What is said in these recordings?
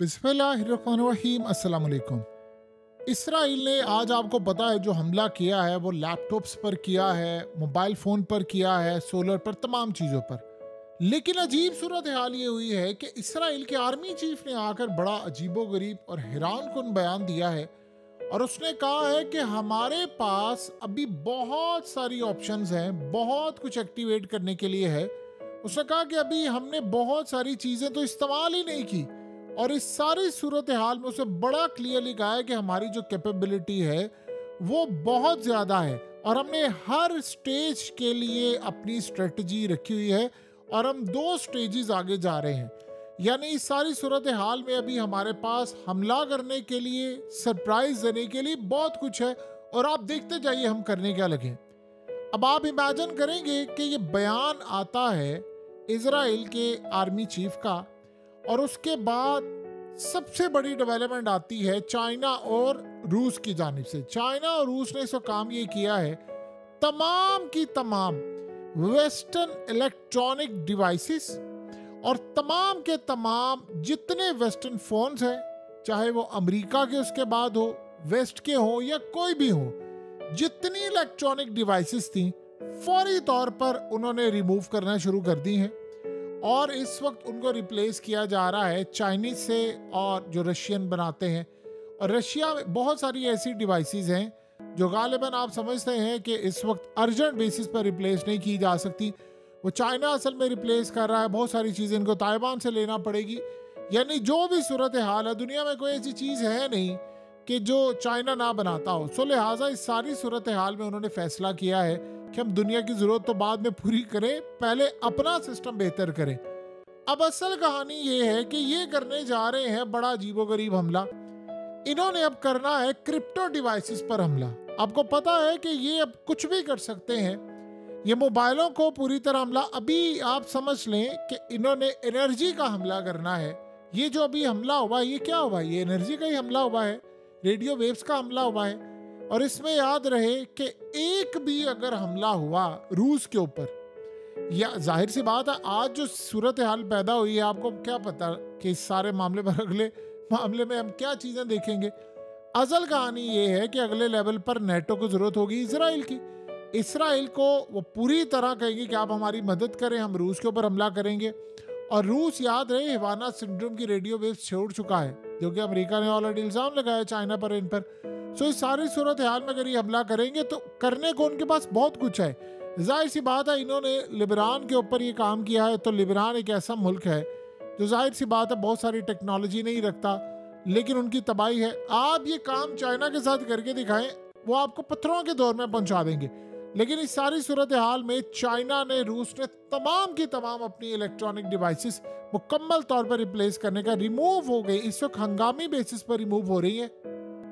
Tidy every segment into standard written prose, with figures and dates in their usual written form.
बिस्मिल्लाहिर्रहमानिर्रहीम, अस्सलाम वालेकुम। इसराइल ने आज आपको पता है जो हमला किया है वो लैपटॉप्स पर किया है, मोबाइल फ़ोन पर किया है, सोलर पर, तमाम चीज़ों पर। लेकिन अजीब सूरत हाल ये हुई है कि इसराइल के आर्मी चीफ ने आकर बड़ा अजीबोगरीब और हैरान कुन बयान दिया है और उसने कहा है कि हमारे पास अभी बहुत सारी ऑप्शंस हैं, बहुत कुछ एक्टिवेट करने के लिए है। उसने कहा कि अभी हमने बहुत सारी चीज़ें तो इस्तेमाल ही नहीं की और इस सारी सूरत हाल में उसे बड़ा क्लियरली कहा है कि हमारी जो कैपेबिलिटी है वो बहुत ज़्यादा है और हमने हर स्टेज के लिए अपनी स्ट्रेटजी रखी हुई है और हम दो स्टेजेस आगे जा रहे हैं। यानी इस सारी सूरत हाल में अभी हमारे पास हमला करने के लिए, सरप्राइज देने के लिए बहुत कुछ है और आप देखते जाइए हम करने क्या लगे। अब आप इमेजिन करेंगे कि ये बयान आता है इजराइल के आर्मी चीफ का और उसके बाद सबसे बड़ी डेवलपमेंट आती है चाइना और रूस की जानिब से। चाइना और रूस ने इसको काम ये किया है, तमाम की तमाम वेस्टर्न इलेक्ट्रॉनिक डिवाइसेस और तमाम के तमाम जितने वेस्टर्न फोन्स हैं, चाहे वो अमेरिका के उसके बाद हो, वेस्ट के हो या कोई भी हो, जितनी इलेक्ट्रॉनिक डिवाइसेस थी फौरी तौर पर उन्होंने रिमूव करना शुरू कर दी हैं और इस वक्त उनको रिप्लेस किया जा रहा है चाइनीज से और जो रशियन बनाते हैं। और रशिया में बहुत सारी ऐसी डिवाइसेस हैं जो गालिबन आप समझते हैं कि इस वक्त अर्जेंट बेसिस पर रिप्लेस नहीं की जा सकती, वो चाइना असल में रिप्लेस कर रहा है। बहुत सारी चीज़ें इनको ताइवान से लेना पड़ेगी। यानी जो भी सूरत हाल है, दुनिया में कोई ऐसी चीज़ है नहीं कि जो चाइना ना बनाता हो। सो लिहाजा इस सारी सूरत हाल में उन्होंने फैसला किया है कि हम दुनिया की ज़रूरत तो बाद में पूरी करें, पहले अपना सिस्टम बेहतर करें। अब असल कहानी ये है कि ये करने जा रहे हैं बड़ा अजीबोगरीब हमला। इन्होंने अब करना है क्रिप्टो डिवाइसेस पर हमला। आपको पता है कि ये अब कुछ भी कर सकते हैं, ये मोबाइलों को पूरी तरह हमला। अभी आप समझ लें कि इन्होंने एनर्जी का हमला करना है। ये जो अभी हमला हुआ है ये क्या हुआ है? ये एनर्जी का ही हमला हुआ है, रेडियो वेव्स का हमला हुआ है। और इसमें याद रहे कि एक भी अगर हमला हुआ रूस के ऊपर, या जाहिर सी बात है आज जो सूरत हाल पैदा हुई है, आपको क्या पता कि इस सारे मामले पर, अगले मामले में हम क्या चीज़ें देखेंगे। असल कहानी ये है कि अगले लेवल पर नेटो को ज़रूरत होगी इसराइल की। इसराइल को वो पूरी तरह कहेंगे कि आप हमारी मदद करें, हम रूस के ऊपर हमला करेंगे। और रूस याद रहे हवाना सिंड्रोम की रेडियो वेव्स छोड़ चुका है, जो कि अमेरिका ने ऑलरेडी इल्ज़ाम लगाया चाइना पर, इन पर। सो इस सारी सूरत हाल में अगर ये हमला करेंगे तो करने को उनके पास बहुत कुछ है। जाहिर सी बात है इन्होंने लिबनान के ऊपर ये काम किया है, तो लिबनान एक ऐसा मुल्क है जो जाहिर सी बात है बहुत सारी टेक्नोलॉजी नहीं रखता, लेकिन उनकी तबाही है। आप ये काम चाइना के साथ करके दिखाएं, वो आपको पत्थरों के दौर में पहुंचा देंगे। लेकिन इस सारी सूरत हाल में चाइना ने, रूस ने तमाम की तमाम अपनी इलेक्ट्रॉनिक डिवाइसेस मुकम्मल तौर पर रिप्लेस करने का, रिमूव हो गई। इस वक्त हंगामी बेसिस पर रिमूव हो रही है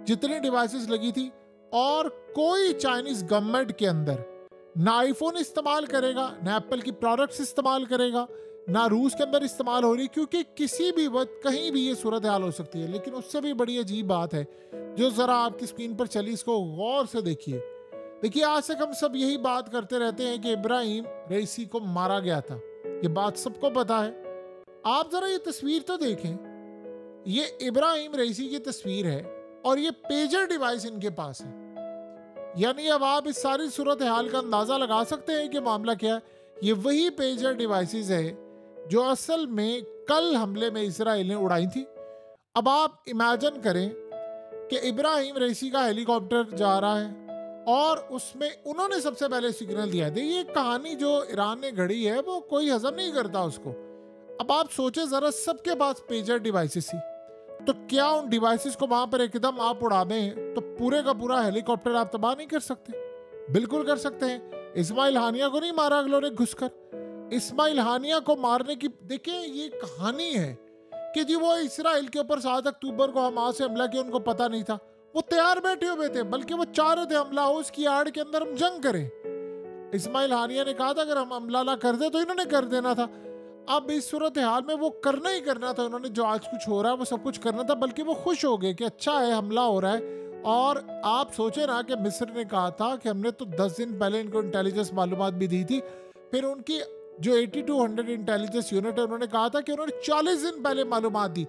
जितनी डिवाइसेस लगी थी। और कोई चाइनीज गवर्नमेंट के अंदर ना आईफोन इस्तेमाल करेगा, ना एप्पल की प्रोडक्ट्स इस्तेमाल करेगा, ना रूस के अंदर इस्तेमाल हो रही, क्योंकि किसी भी वक्त कहीं भी ये सूरत हाल हो सकती है। लेकिन उससे भी बड़ी अजीब बात है जो ज़रा आपकी स्क्रीन पर चली, इसको गौर से देखिए। देखिए, आज तक हम सब यही बात करते रहते हैं कि इब्राहिम रईसी को मारा गया था, ये बात सबको पता है। आप ज़रा ये तस्वीर तो देखें, ये इब्राहिम रईसी की तस्वीर है और ये पेजर डिवाइस इनके पास है। यानी अब आप इस सारी सूरत हाल का अंदाज़ा लगा सकते हैं कि मामला क्या है। ये वही पेजर डिवाइसेस है जो असल में कल हमले में इसराइल ने उड़ाई थी। अब आप इमेजिन करें कि इब्राहिम रईसी का हेलीकॉप्टर जा रहा है और उसमें उन्होंने सबसे पहले सिग्नल दिया है। ये कहानी जो ईरान ने घड़ी है वो कोई हजम नहीं करता उसको। अब आप सोचें ज़रा, सबके पास पेजर डिवाइसेस थी, तो क्या उन डिवाइसेस को वहां पर एकदम आप उड़ा दें तो पूरे का पूरा हेलीकॉप्टर आप तबाह नहीं कर सकते? बिल्कुल कर सकते हैं। इस्माइल हानिया को नहीं मारा अगलों ने घुसकर? इस्माइल हानिया को मारने की, देखिए ये कहानी है कि जी वो इसराइल के ऊपर 7 अक्टूबर को हमास से हमला किया, उनको पता नहीं था, वो तैयार बैठे हुए थे, बल्कि वो चाह रहे थे हमला हो, उसकी आड़ के अंदर हम जंग करें। इस्माइल हानिया ने कहा था अगर हम हमला ना कर दे तो इन्होंने कर देना था। अब इस सूरत हाल में वो करना ही करना था उन्होंने, जो आज कुछ हो रहा है वो सब कुछ करना था। बल्कि वो खुश हो गए कि अच्छा है हमला हो रहा है। और आप सोचे ना कि मिस्र ने कहा था कि हमने तो 10 दिन पहले इनको इंटेलिजेंस मालूमात भी दी थी, फिर उनकी जो 8200 इंटेलिजेंस यूनिट है उन्होंने कहा था कि उन्होंने 40 दिन पहले मालूमात दी।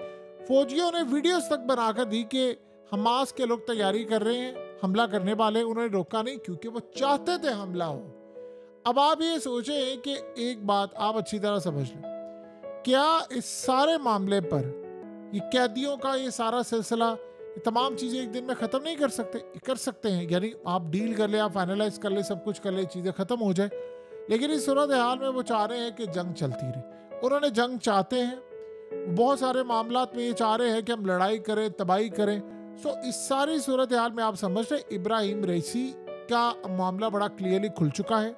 फौजियों ने वीडियोस तक बनाकर दी कि हमास के लोग तैयारी कर रहे हैं, हमला करने वाले। उन्होंने रोका नहीं क्योंकि वो चाहते थे हमला हो। अब आप ये सोचें कि एक बात आप अच्छी तरह समझ लें, क्या इस सारे मामले पर ये कैदियों का ये सारा सिलसिला, ये तमाम चीज़ें एक दिन में ख़त्म नहीं कर सकते? कर सकते हैं, यानी आप डील कर ले, आप फाइनलाइज कर ले, सब कुछ कर ले, चीज़ें ख़त्म हो जाए। लेकिन इस सूरत हाल में वो चाह रहे हैं कि जंग चलती रहे। उन्होंने जंग चाहते हैं, बहुत सारे मामलात में ये चाह रहे हैं कि हम लड़ाई करें, तबाही करें। सो इस सारी सूरत हाल में आप समझ रहे इब्राहिम रईसी का मामला बड़ा क्लियरली खुल चुका है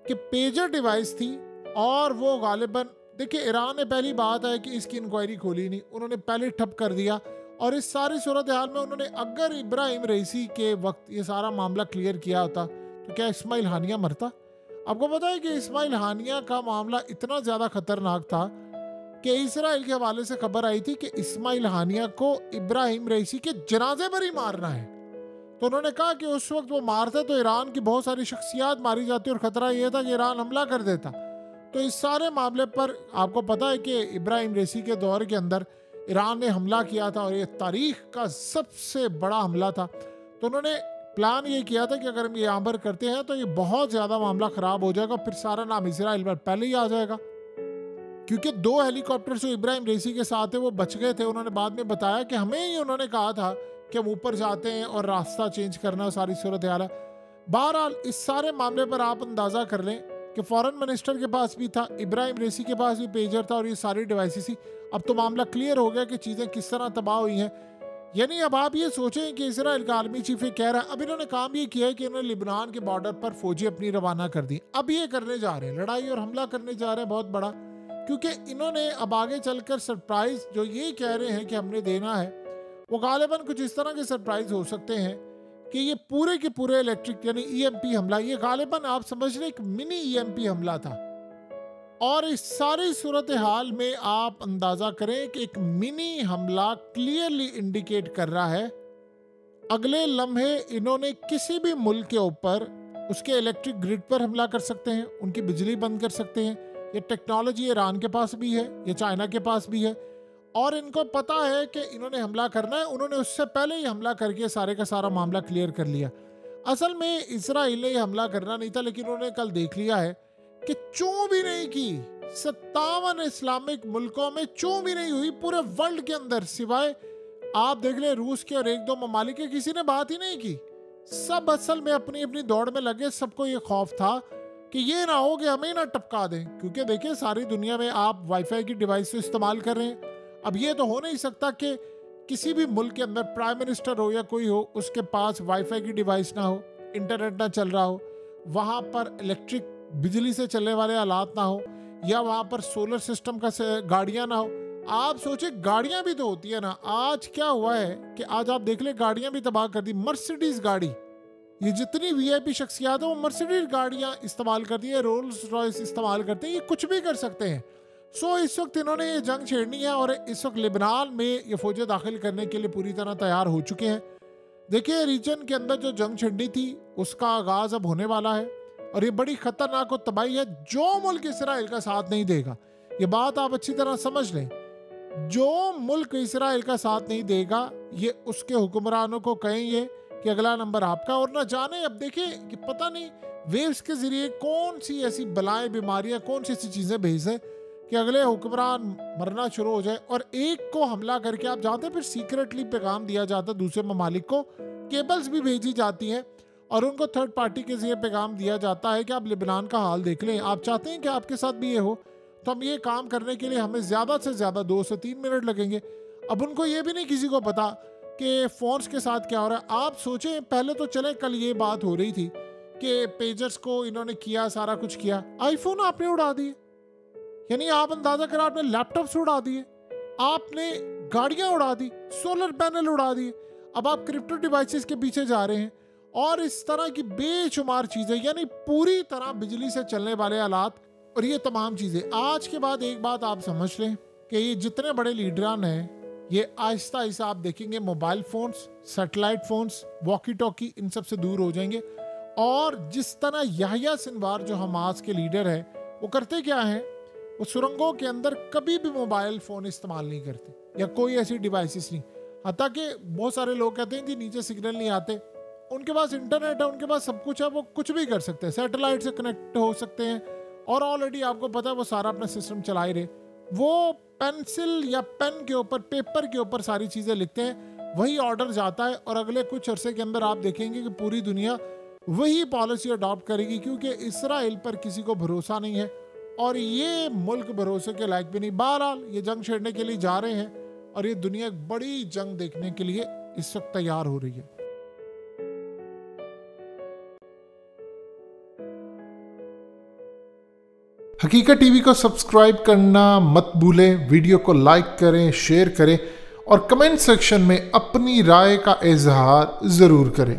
कि पेजर डिवाइस थी और वो गालिबन, देखिए ईरान ने पहली बात है कि इसकी इंक्वायरी खोली नहीं, उन्होंने पहले ठप कर दिया। और इस सारी सूरत हाल में उन्होंने अगर इब्राहिम रईसी के वक्त ये सारा मामला क्लियर किया होता तो क्या इस्माइल हानिया मरता? आपको पता है कि इस्माइल हानिया का मामला इतना ज़्यादा खतरनाक था कि इसराइल के हवाले से खबर आई थी कि इस्माइल हानिया को इब्राहिम रईसी के जनाजे पर ही मारना है। तो उन्होंने कहा कि उस वक्त वो मारते तो ईरान की बहुत सारी शख्सियात मारी जाती और ख़तरा ये था कि ईरान हमला कर देता। तो इस सारे मामले पर आपको पता है कि इब्राहिम रईसी के दौर के अंदर ईरान ने हमला किया था और ये तारीख का सबसे बड़ा हमला था। तो उन्होंने प्लान ये किया था कि अगर हम ये यहाँ पर करते हैं तो ये बहुत ज़्यादा मामला ख़राब हो जाएगा, फिर सारा नाम इसराइल पर पहले ही आ जाएगा। क्योंकि 2 हेलीकॉप्टर जो इब्राहिम रईसी के साथ है वो बच गए थे। उन्होंने बाद में बताया कि हमें ही उन्होंने कहा था कि हम ऊपर जाते हैं और रास्ता चेंज करना, सारी सूरत हाल है। बहरहाल इस सारे मामले पर आप अंदाज़ा कर लें कि फॉरेन मिनिस्टर के पास भी था, इब्राहिम रईसी के पास भी पेजर था और ये सारी डिवाइसेस थी। अब तो मामला क्लियर हो गया कि चीज़ें किस तरह तबाह हुई हैं। यानी अब आप ये सोचें कि इसराइल का आर्मी चीफ ये कह रहा है, अब इन्होंने काम ये किया है कि इन्होंने लिबनान के बॉर्डर पर फौजी अपनी रवाना कर दी। अब ये करने जा रहे हैं, लड़ाई और हमला करने जा रहे हैं बहुत बड़ा, क्योंकि इन्होंने अब आगे चलकर सरप्राइज जो ये कह रहे हैं कि हमने देना है वो गालिबन कुछ इस तरह के सरप्राइज हो सकते हैं कि ये पूरे के पूरे इलेक्ट्रिक यानी ईएमपी हमला, ये गालिबन आप समझ रहे एक मिनी ईएमपी हमला था। और इस सारी सूरत हाल में आप अंदाजा करें कि एक मिनी हमला क्लियरली इंडिकेट कर रहा है अगले लम्हे इन्होंने किसी भी मुल्क के ऊपर उसके इलेक्ट्रिक ग्रिड पर हमला कर सकते हैं, उनकी बिजली बंद कर सकते हैं। ये टेक्नोलॉजी ईरान के पास भी है, ये चाइना के पास भी है और इनको पता है कि इन्होंने हमला करना है। उन्होंने उससे पहले ही हमला करके सारे का सारा मामला क्लियर कर लिया। असल में इसराइल ने हमला करना नहीं था, लेकिन उन्होंने कल देख लिया है कि चूं भी नहीं की। 57 इस्लामिक मुल्कों में चूं भी नहीं हुई पूरे वर्ल्ड के अंदर, सिवाय आप देख ले रूस के और 1-2 ममालिक के, किसी ने बात ही नहीं की। सब असल में अपनी अपनी दौड़ में लगे। सबको ये खौफ था कि ये ना हो कि हमें ना टपका दें, क्योंकि देखिए सारी दुनिया में आप वाईफाई की डिवाइस तो इस्तेमाल कर रहे हैं। अब ये तो हो नहीं सकता कि किसी भी मुल्क के अंदर प्राइम मिनिस्टर हो या कोई हो उसके पास वाईफाई की डिवाइस ना हो, इंटरनेट ना चल रहा हो, वहाँ पर इलेक्ट्रिक बिजली से चलने वाले आलात ना हो, या वहाँ पर सोलर सिस्टम का गाड़ियाँ ना हो। आप सोचे गाड़ियाँ भी तो होती है ना। आज क्या हुआ है कि आज आप देख ले गाड़ियाँ भी तबाह कर दी। मर्सिडीज गाड़ी, ये जितनी वीआईपी शख्सियात है वो मर्सिडीज गाड़ियाँ इस्तेमाल करती है, रोल्स रॉयस इस्तेमाल करते हैं, ये कुछ भी कर सकते हैं। सो इस वक्त इन्होंने ये जंग छेड़नी है और इस वक्त लिबनान में ये फौजें दाखिल करने के लिए पूरी तरह तैयार हो चुके हैं। देखिए रीजन के अंदर जो जंग छेड़नी थी उसका आगाज अब होने वाला है और ये बड़ी खतरनाक और तबाही है। जो मुल्क इसराइल का साथ नहीं देगा, ये बात आप अच्छी तरह समझ लें, जो मुल्क इसराइल का साथ नहीं देगा ये उसके हुक्मरानों को कहेंगे कि अगला नंबर आपका। और ना जाने अब देखिए कि पता नहीं वेव्स के जरिए कौन सी ऐसी बलाएं, बीमारियां, कौन सी ऐसी चीजें भेज दें कि अगले हुक्मरान मरना शुरू हो जाए। और एक को हमला करके आप जानते हैं फिर सीक्रेटली पैगाम दिया जाता है दूसरे ममालिक को, केबल्स भी भेजी जाती हैं और उनको थर्ड पार्टी के जरिए पैगाम दिया जाता है कि आप लिबनान का हाल देख लें, आप चाहते हैं कि आपके साथ भी ये हो, तो हम ये काम करने के लिए हमें ज़्यादा से ज़्यादा 2 से 3 मिनट लगेंगे। अब उनको ये भी नहीं किसी को पता कि फ़ोन्स के साथ क्या हो रहा है। आप सोचें पहले तो चले कल ये बात हो रही थी कि पेजर्स को इन्होंने किया, सारा कुछ किया, आईफोन आपने उड़ा दिए, यानी आप अंदाजा कर आपने लैपटॉप्स उड़ा दिए, आपने गाड़ियाँ उड़ा दी, सोलर पैनल उड़ा दिए, अब आप क्रिप्टो डिवाइसेस के पीछे जा रहे हैं और इस तरह की बेशुमार चीज़ें, यानी पूरी तरह बिजली से चलने वाले आलात और ये तमाम चीज़ें। आज के बाद एक बात आप समझ लें कि ये जितने बड़े लीडरान हैं ये आहिस्ता आहिस्ता आप देखेंगे mobile phones, satellite phones, walkie talkie, इन सब से दूर हो जाएंगे। और जिस तरह याह्या सिनवार जो हमास के लीडर हैं वो करते क्या हैं, वो सुरंगों के अंदर कभी भी मोबाइल फ़ोन इस्तेमाल नहीं करते। या कोई ऐसी डिवाइसेस नहीं। हत्ता कि बहुत सारे लोग कहते हैं जी नीचे सिग्नल नहीं आते, उनके पास इंटरनेट है, उनके पास सब कुछ है, वो कुछ भी कर सकते हैं, सैटेलाइट से कनेक्ट हो सकते हैं और ऑलरेडी आपको पता है वो सारा अपना सिस्टम चला ही रहे। वो पेंसिल या पेन के ऊपर, पेपर के ऊपर सारी चीज़ें लिखते हैं, वही ऑर्डर जाता है और अगले कुछ अरसे के अंदर आप देखेंगे कि पूरी दुनिया वही पॉलिसी अडॉप्ट करेगी, क्योंकि इसराइल पर किसी को भरोसा नहीं है और ये मुल्क भरोसे के लायक भी नहीं। बहरहाल ये जंग छेड़ने के लिए जा रहे हैं और ये दुनिया एक बड़ी जंग देखने के लिए इस वक्त तैयार हो रही है। हकीकत टीवी को सब्सक्राइब करना मत भूलें, वीडियो को लाइक करें, शेयर करें और कमेंट सेक्शन में अपनी राय का इजहार ज़रूर करें।